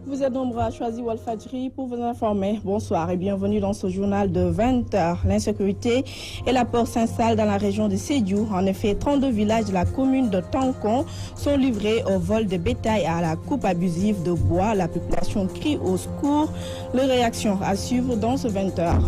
Vous êtes nombreux à choisir Walfadjri pour vous informer. Bonsoir et bienvenue dans ce journal de 20h. L'insécurité et la peur s'installent dans la région de Sédhiou. En effet, 32 villages de la commune de Tankon sont livrés au vol de bétail et à la coupe abusive de bois. La population crie au secours. Les réactions à suivre dans ce 20h.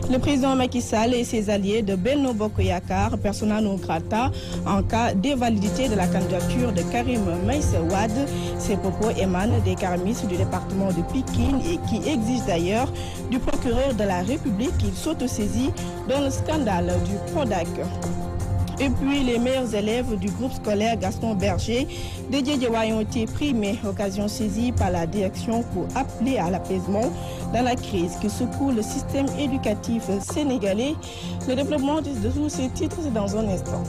Le président Macky Sall et ses alliés de Benno Bokk Yakaar, persona non grata en cas d'invalidité de la candidature de Karim Meïssa Wade. Ces propos émanent des karamistes du département de Pikine et qui exigent d'ailleurs du procureur de la République qu'il s'autosaisit dans le scandale du Prodac. Et puis, les meilleurs élèves du groupe scolaire Gaston Berger de Djedjewaï ont été primés, occasion saisie par la direction pour appeler à l'apaisement dans la crise qui secoue le système éducatif sénégalais. Le développement de tous ces titres, c'est dans un instant.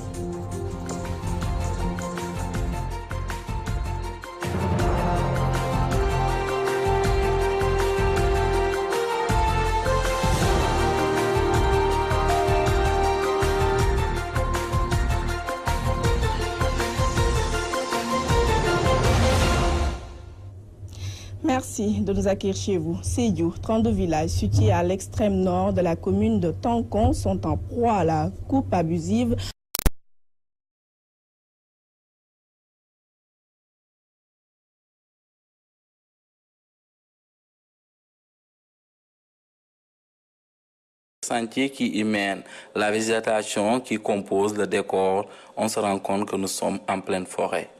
Merci de nous accueillir chez vous. Sédhiou, 32 villages situés à l'extrême nord de la commune de Tankon sont en proie à la coupe abusive. Sentier qui y mène, la végétation qui compose le décor, on se rend compte que nous sommes en pleine forêt.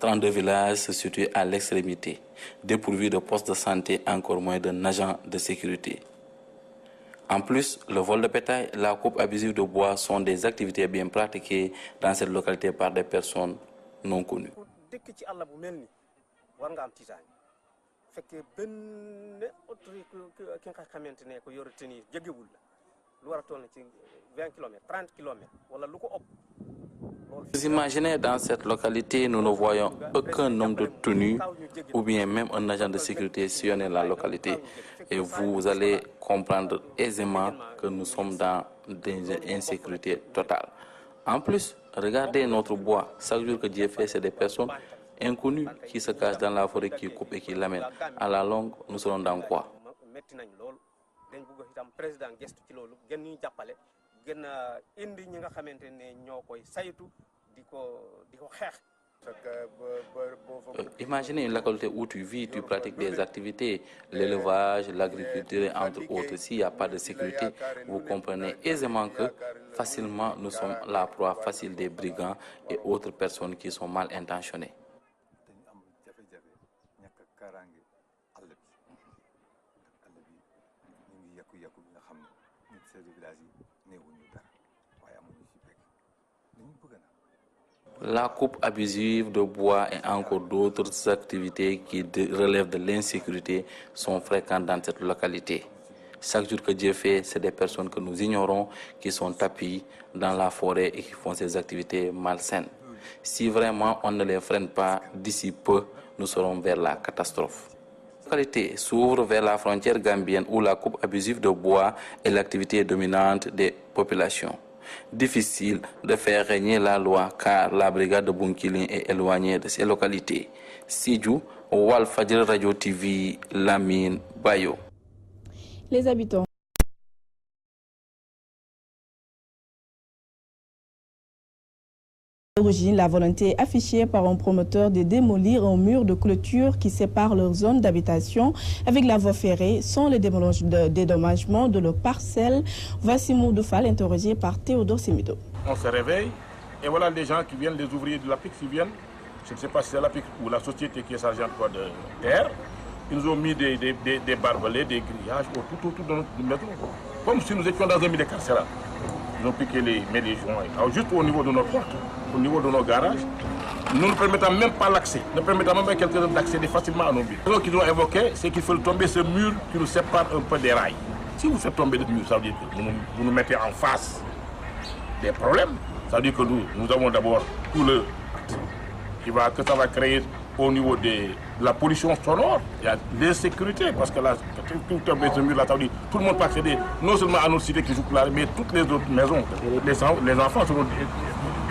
32 villages se situent à l'extrémité, dépourvus de postes de santé, encore moins d'un agent de sécurité. En plus, le vol de bétail, la coupe abusive de bois sont des activités bien pratiquées dans cette localité par des personnes non connues. Vous imaginez, dans cette localité, nous ne voyons aucun homme de tenue ou bien même un agent de sécurité sillonner la localité. Et vous allez comprendre aisément que nous sommes dans une insécurité totale. En plus, regardez notre bois. Chaque jour que Dieu fait, c'est des personnes inconnues qui se cachent dans la forêt, qui coupent et qui l'amènent. À la longue, nous serons dans quoi? Imaginez une localité où tu vis, tu pratiques des activités, l'élevage, l'agriculture, entre autres. S'il n'y a pas de sécurité, vous comprenez aisément que facilement nous sommes la proie facile des brigands et autres personnes qui sont mal intentionnées. La coupe abusive de bois et encore d'autres activités qui relèvent de l'insécurité sont fréquentes dans cette localité. Chaque jour que Dieu fait, c'est des personnes que nous ignorons qui sont tapis dans la forêt et qui font ces activités malsaines. Si vraiment on ne les freine pas, d'ici peu, nous serons vers la catastrophe. La localité s'ouvre vers la frontière gambienne où la coupe abusive de bois est l'activité dominante des populations. Difficile de faire régner la loi car la brigade de Bunkilin est éloignée de ces localités. Sédhiou, Walfadjri Radio TV, Lamine Bayo. Les habitants. D'origine, la volonté affichée par un promoteur de démolir un mur de clôture qui sépare leur zone d'habitation avec la voie ferrée sans le dédommagement de leurs parcelles. Voici Moudoufal interrogé par Théodore Semido. On se réveille et voilà les gens qui viennent, les ouvriers de l'APIC qui viennent. Je ne sais pas si c'est l'APIC ou la société qui est chargée de terre. Ils nous ont mis des barbelés, des grillages tout autour de notre maison. Comme si nous étions dans un milieu carcéral. Ils ont piqué les joints. Alors, juste au niveau de nos portes, au niveau de nos garages, nous ne permettant même pas l'accès, ne permettant même pas à quelqu'un d'accéder facilement à nos villes. Ce qu'ils ont évoqué, c'est qu'il faut tomber ce mur qui nous sépare un peu des rails. Si vous faites tomber le mur, ça veut dire que vous nous mettez en face des problèmes. Ça veut dire que nous avons d'abord tout le que ça va créer au niveau de la pollution sonore, il y a l'insécurité, parce que là, tout le monde peut accéder non seulement à notre cité qui joue clair, mais toutes les autres maisons. Les enfants seront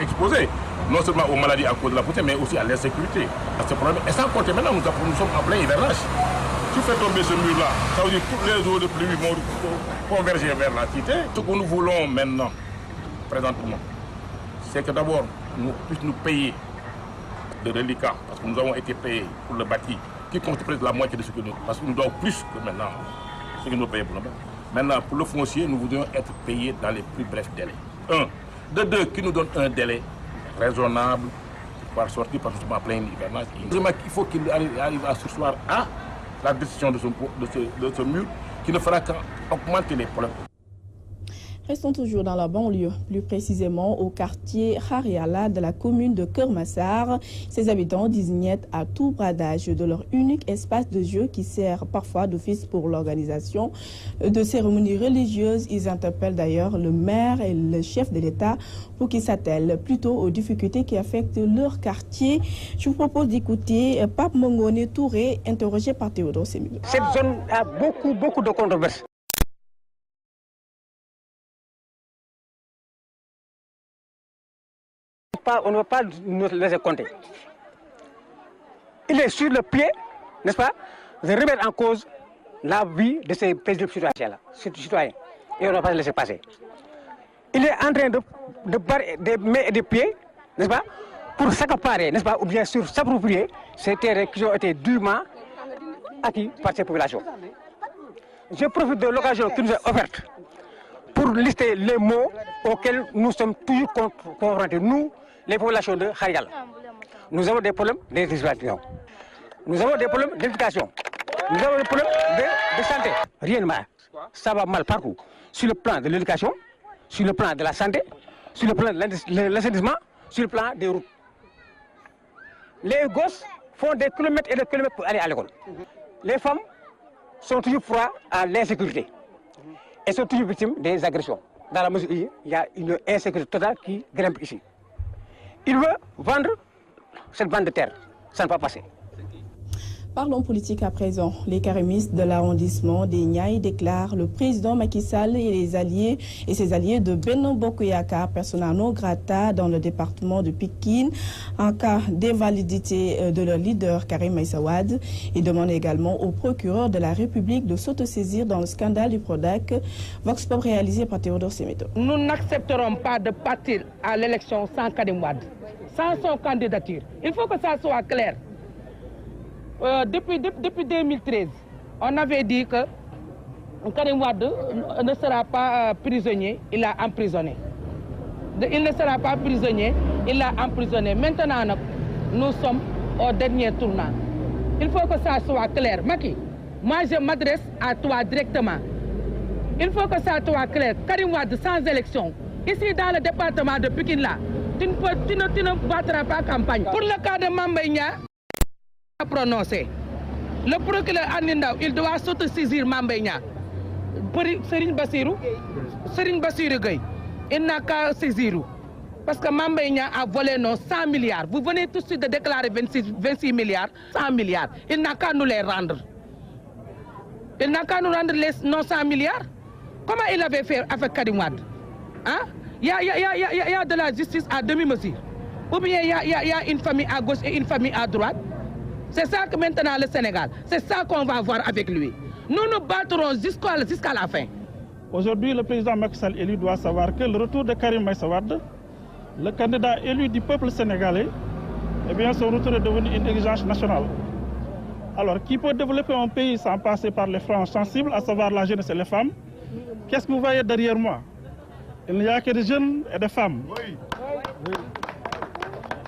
exposés. non seulement aux maladies à cause de la poussière, mais aussi à l'insécurité, à ce problème. Et sans compter, maintenant, nous sommes en plein hivernage. Si vous faites tomber ce mur-là, ça veut dire que toutes les eaux de pluie vont converger vers la cité. Ce que nous voulons maintenant, présentement, c'est que d'abord, nous puissions nous payer de reliquats, parce que nous avons été payés pour le bâti, qui constitue presque la moitié de ce que nous... Parce que nous devons plus que maintenant, ce que nous payons pour le bâti. Maintenant, pour le foncier, nous voudrions être payés dans les plus brefs délais. Un. De deux, qui nous donne un délai raisonnable pour pouvoir sortir, parce que nous sommes en plein hivernage. Il faut qu'il arrive à sursoir à la décision de ce mur, qui ne fera qu'augmenter les problèmes. Restons toujours dans la banlieue, plus précisément au quartier Hariala de la commune de Kermassar. Ses habitants désignaient à tout bradage de leur unique espace de jeu qui sert parfois d'office pour l'organisation de cérémonies religieuses. Ils interpellent d'ailleurs le maire et le chef de l'État pour qu'ils s'attellent plutôt aux difficultés qui affectent leur quartier. Je vous propose d'écouter Pape Mongone Touré, interrogé par Théodore Semido. Cette zone a beaucoup de controverses. On ne va pas nous laisser compter. Il est sur le pied, n'est-ce pas, de remettre en cause la vie de ces citoyens. Et on ne va pas le laisser passer. Il est en train de barrer des mains et des pieds, n'est-ce pas, pour s'accaparer, n'est-ce pas, ou bien sûr s'approprier ces terrains qui ont été durement acquis par ces populations. Je profite de l'occasion qui nous est offerte pour lister les mots auxquels nous sommes toujours confrontés, nous, les populations de Hariala. Nous avons des problèmes d'éducation. Nous avons des problèmes d'éducation. Nous avons des problèmes de santé. Rien de mal. Ça va mal partout. Sur le plan de l'éducation, sur le plan de la santé, sur le plan de l'assainissement, sur le plan des routes. Les gosses font des kilomètres et des kilomètres pour aller à l'école. Les femmes sont toujours proies à l'insécurité. Elles sont toujours victimes des agressions. Dans la mesure où il y a une insécurité totale qui grimpe ici. Il veut vendre cette bande de terre. Ça ne va pas passer. Parlons politique à présent. Les karimistes de l'arrondissement des Niayes déclarent le président Macky Sall et ses alliés de Benno Bokk Yakaar persona non grata dans le département de Pikine en cas d'invalidité de leur leader Karim Meïssa Wade. Ils demandent également au procureur de la République de s'autosaisir dans le scandale du Prodac. Vox Pop réalisé par Théodore Semedo. Nous n'accepterons pas de partir à l'élection sans Karim Wade, sans son candidature. Il faut que ça soit clair. Depuis 2013, on avait dit que Karim Wade ne sera pas prisonnier, il l'a emprisonné. Il ne sera pas prisonnier, il l'a emprisonné. Maintenant, nous sommes au dernier tournant. Il faut que ça soit clair. Macky, moi je m'adresse à toi directement. Il faut que ça soit clair. Karim Wade sans élection, ici dans le département de Pikine là, tu ne battras pas campagne. Pour le cas de Mame Mbaye Niang, prononcé. Le procureur Andindaw, il doit s'autosaisir Mame Mbaye Niang. Serigne Bassirou Gueye, il n'a qu'à saisir. Parce que Mame Mbaye Niang a volé nos 100 milliards. Vous venez tout de suite de déclarer 26 milliards, 100 milliards. Il n'a qu'à nous les rendre. Il n'a qu'à nous rendre nos 100 milliards. Comment il avait fait avec Karim Wade? Hein? Il y a de la justice à demi-mesure. Ou bien il y a une famille à gauche et une famille à droite. C'est ça que maintenant le Sénégal, c'est ça qu'on va voir avec lui. Nous nous battrons jusqu'à la fin. Aujourd'hui, le président Macky Sall élu doit savoir que le retour de Karim Meïssa Wade, le candidat élu du peuple sénégalais, eh bien son retour est devenu une exigence nationale. Alors, qui peut développer un pays sans passer par les franges sensibles, à savoir la jeunesse et les femmes? Qu'est-ce que vous voyez derrière moi? Il n'y a que des jeunes et des femmes. Oui.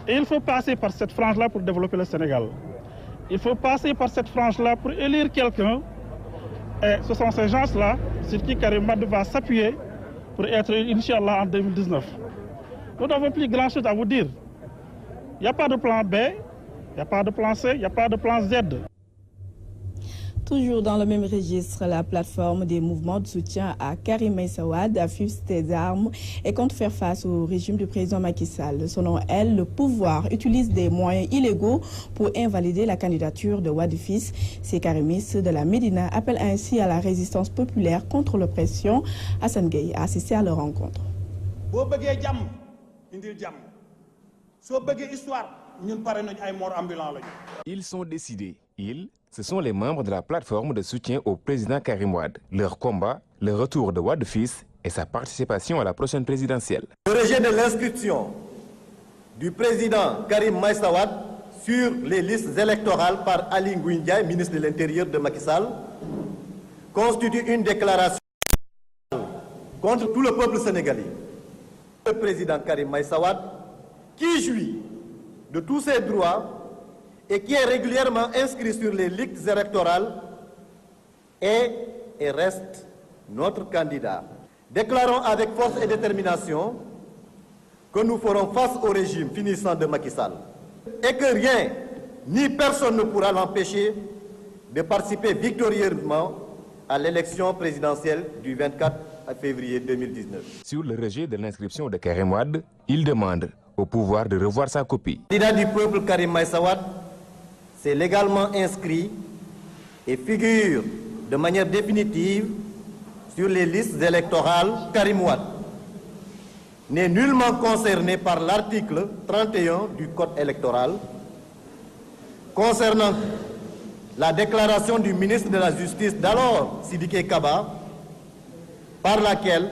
Et il faut passer par cette frange-là pour développer le Sénégal. Il faut passer par cette frange-là pour élire quelqu'un. Et ce sont ces gens-là sur qui Karim Wade va s'appuyer pour être, Inch'Allah, en 2019. Nous n'avons plus grand-chose à vous dire. Il n'y a pas de plan B, il n'y a pas de plan C, il n'y a pas de plan Z. Toujours dans le même registre, la plateforme des mouvements de soutien à Karim Meïssa Wade affiche ses armes et compte faire face au régime du président Macky Sall. Selon elle, le pouvoir utilise des moyens illégaux pour invalider la candidature de Wade fils. Ces karimistes de la Médina appellent ainsi à la résistance populaire contre l'oppression. Hassan Gueye a assisté à leur rencontre. Ils sont décidés. Ils, ce sont les membres de la plateforme de soutien au président Karim Wade. Leur combat, le retour de Wade fils et sa participation à la prochaine présidentielle. Le rejet de l'inscription du président Karim Meïssa Wade sur les listes électorales par Ali Ngouille Ndiaye, ministre de l'Intérieur de Macky Sall, constitue une déclaration contre tout le peuple sénégalais. Le président Karim Meïssa Wade, qui jouit de tous ses droits et qui est régulièrement inscrit sur les listes électorales, est et reste notre candidat. Déclarons avec force et détermination que nous ferons face au régime finissant de Macky Sall et que rien ni personne ne pourra l'empêcher de participer victorieusement à l'élection présidentielle du 24 février 2019. Sur le rejet de l'inscription de Karim Wade, il demande au pouvoir de revoir sa copie. Le candidat du peuple Karim Meïssa Wade s'est légalement inscrit et figure de manière définitive sur les listes électorales. Karim Wade n'est nullement concerné par l'article 31 du Code électoral concernant la déclaration du ministre de la Justice d'alors, Sidiki Kaba, par laquelle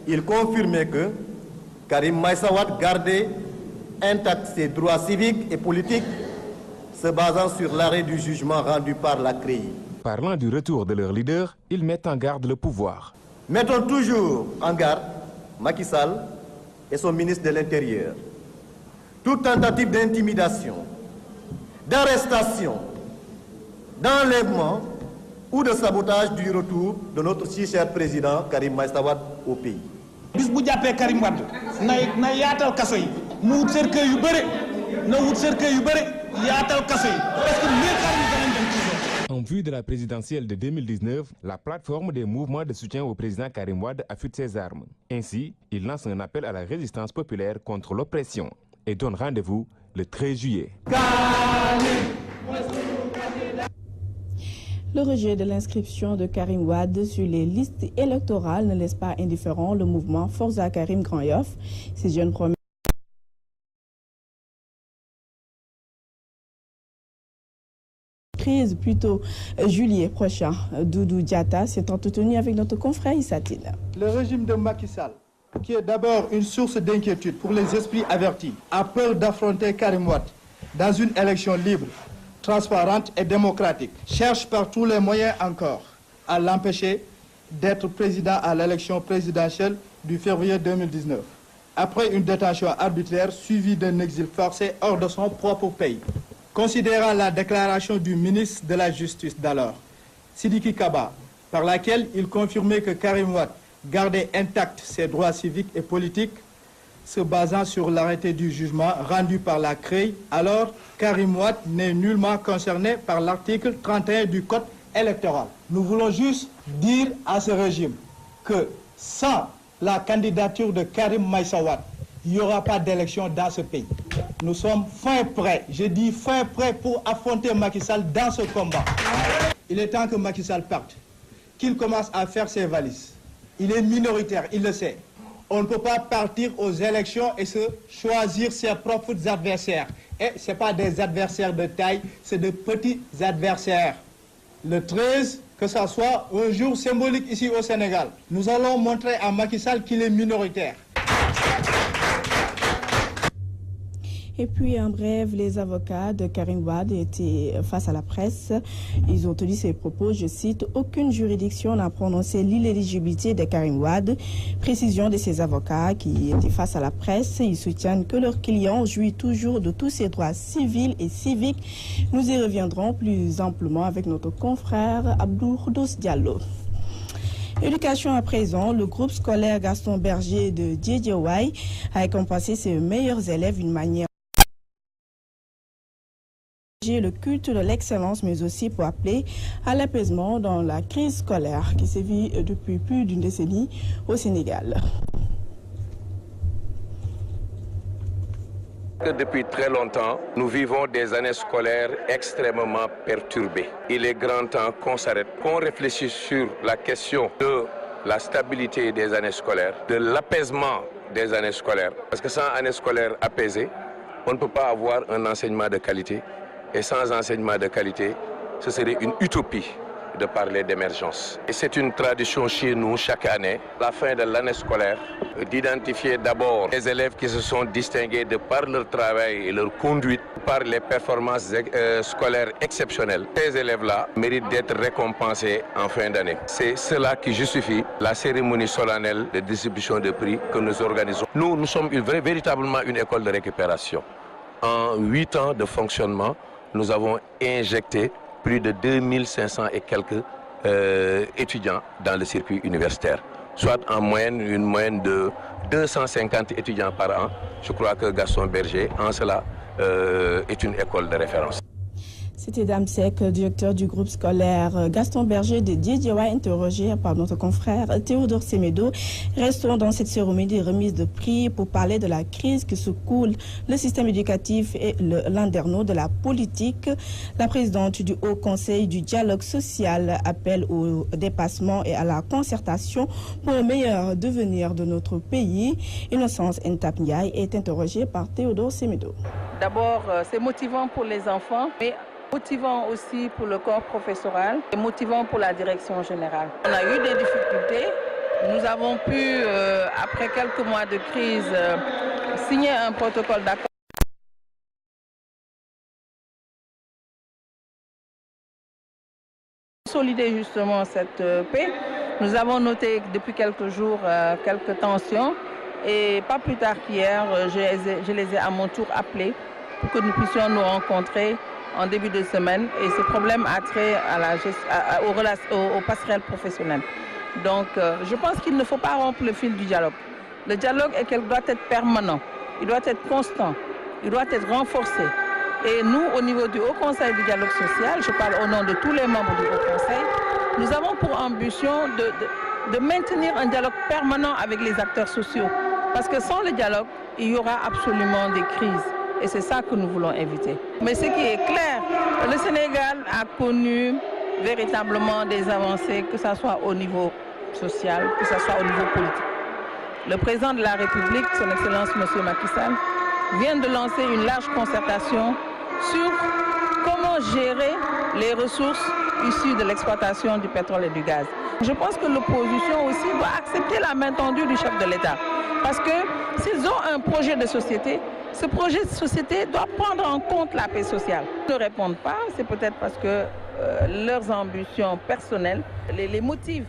il confirmait que Karim Meïssa Wade gardait intacts ses droits civiques et politiques se basant sur l'arrêt du jugement rendu par la CREI. Parlant du retour de leur leader, ils mettent en garde le pouvoir. Mettons toujours en garde Macky Sall et son ministre de l'Intérieur. Toute tentative d'intimidation, d'arrestation, d'enlèvement ou de sabotage du retour de notre si cher président Karim Meïssa Wade au pays. bis bu jàppee Karim Wade na yaatal kaso yi mu wut cercueil yu bëri na wut cercueil yu bëri yaatal kaso yi parce que mieux Karim danañ dem prison. En vue de la présidentielle de 2019, la plateforme des mouvements de soutien au président Karim Wade affûte ses armes. Ainsi, il lance un appel à la résistance populaire contre l'oppression et donne rendez-vous le 13 juillet. Le rejet de l'inscription de Karim Wade sur les listes électorales ne laisse pas indifférent le mouvement Forza Karim Grand Yoff. Ces jeunes promesses plutôt juillet prochain. Doudou Diatta s'est entretenu avec notre confrère Issatine. Le régime de Macky Sall, qui est d'abord une source d'inquiétude pour les esprits avertis, a peur d'affronter Karim Wade dans une élection libre, transparente et démocratique, cherche par tous les moyens encore à l'empêcher d'être président à l'élection présidentielle du février 2019, après une détention arbitraire suivie d'un exil forcé hors de son propre pays. Considérant la déclaration du ministre de la Justice d'alors, Sidiki Kaba, par laquelle il confirmait que Karim Wade gardait intacts ses droits civiques et politiques, se basant sur l'arrêté du jugement rendu par la CREI, alors Karim Wade n'est nullement concerné par l'article 31 du Code électoral. Nous voulons juste dire à ce régime que sans la candidature de Karim Meïssa Wade, il n'y aura pas d'élection dans ce pays. Nous sommes fin prêts, je dis fin prêts pour affronter Macky Sall dans ce combat. Il est temps que Macky Sall parte, qu'il commence à faire ses valises. Il est minoritaire, il le sait. On ne peut pas partir aux élections et se choisir ses propres adversaires. Et ce n'est pas des adversaires de taille, c'est de petits adversaires. Le 13, que ça soit un jour symbolique ici au Sénégal, nous allons montrer à Macky Sall qu'il est minoritaire. Et puis, en bref, les avocats de Karim Wade étaient face à la presse. Ils ont tenu ces propos, je cite, « Aucune juridiction n'a prononcé l'inéligibilité de Karim Wade ». Précision de ces avocats qui étaient face à la presse. Ils soutiennent que leur client jouit toujours de tous ses droits civils et civiques. Nous y reviendrons plus amplement avec notre confrère Abdou Khoudos Diallo. Éducation à présent, le groupe scolaire Gaston Berger de Djedjewai a récompensé ses meilleurs élèves d'une manière le culte de l'excellence, mais aussi pour appeler à l'apaisement dans la crise scolaire qui sévit depuis plus d'une décennie au Sénégal. Depuis très longtemps, nous vivons des années scolaires extrêmement perturbées. Il est grand temps qu'on s'arrête, qu'on réfléchisse sur la question de la stabilité des années scolaires, de l'apaisement des années scolaires. Parce que sans année scolaire apaisée, On ne peut pas avoir un enseignement de qualité. Et sans enseignement de qualité, ce serait une utopie de parler d'émergence. Et c'est une tradition chez nous, chaque année, à la fin de l'année scolaire, d'identifier d'abord les élèves qui se sont distingués de par leur travail et leur conduite, par les performances scolaires exceptionnelles. Ces élèves-là méritent d'être récompensés en fin d'année. C'est cela qui justifie la cérémonie solennelle de distribution de prix que nous organisons. Nous sommes véritablement une école de récupération. En 8 ans de fonctionnement, nous avons injecté plus de 2500 et quelques étudiants dans le circuit universitaire, soit en moyenne, une moyenne de 250 étudiants par an. Je crois que Gaston Berger, en cela, est une école de référence. C'était Dame Sek, directeur du groupe scolaire Gaston Berger de Diedhiawa, interrogé par notre confrère Théodore Semedo. Restons dans cette cérémonie de remise de prix pour parler de la crise que secoue le système éducatif et le landerneau de la politique. La présidente du Haut Conseil du dialogue social appelle au dépassement et à la concertation pour un meilleur devenir de notre pays. Innocence Ntapniaï est interrogée par Théodore Semedo. D'abord, c'est motivant pour les enfants, mais motivant aussi pour le corps professoral et motivant pour la direction générale. On a eu des difficultés. Nous avons pu, après quelques mois de crise, signer un protocole d'accord. Consolider justement cette paix. Nous avons noté depuis quelques jours quelques tensions et pas plus tard qu'hier, je les ai à mon tour appelés pour que nous puissions nous rencontrer en début de semaine, et ce problème a trait aux passerelles professionnelles. Donc je pense qu'il ne faut pas rompre le fil du dialogue. Le dialogue doit être permanent, il doit être constant, il doit être renforcé. Et nous, au niveau du Haut Conseil du dialogue social, je parle au nom de tous les membres du Haut Conseil, nous avons pour ambition de maintenir un dialogue permanent avec les acteurs sociaux. Parce que sans le dialogue, il y aura absolument des crises. Et c'est ça que nous voulons éviter. Mais ce qui est clair, le Sénégal a connu véritablement des avancées, que ce soit au niveau social, que ce soit au niveau politique. Le président de la République, son Excellence M. Macky Sall, vient de lancer une large concertation sur comment gérer les ressources issues de l'exploitation du pétrole et du gaz. Je pense que l'opposition aussi doit accepter la main tendue du chef de l'État. Parce que s'ils ont un projet de société, ce projet de société doit prendre en compte la paix sociale. Ils ne répondent pas, c'est peut-être parce que leurs ambitions personnelles les motivent.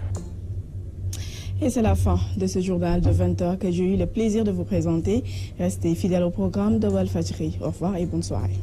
Et c'est la fin de ce journal de 20h que j'ai eu le plaisir de vous présenter. Restez fidèles au programme de Walfadjri. Au revoir et bonne soirée.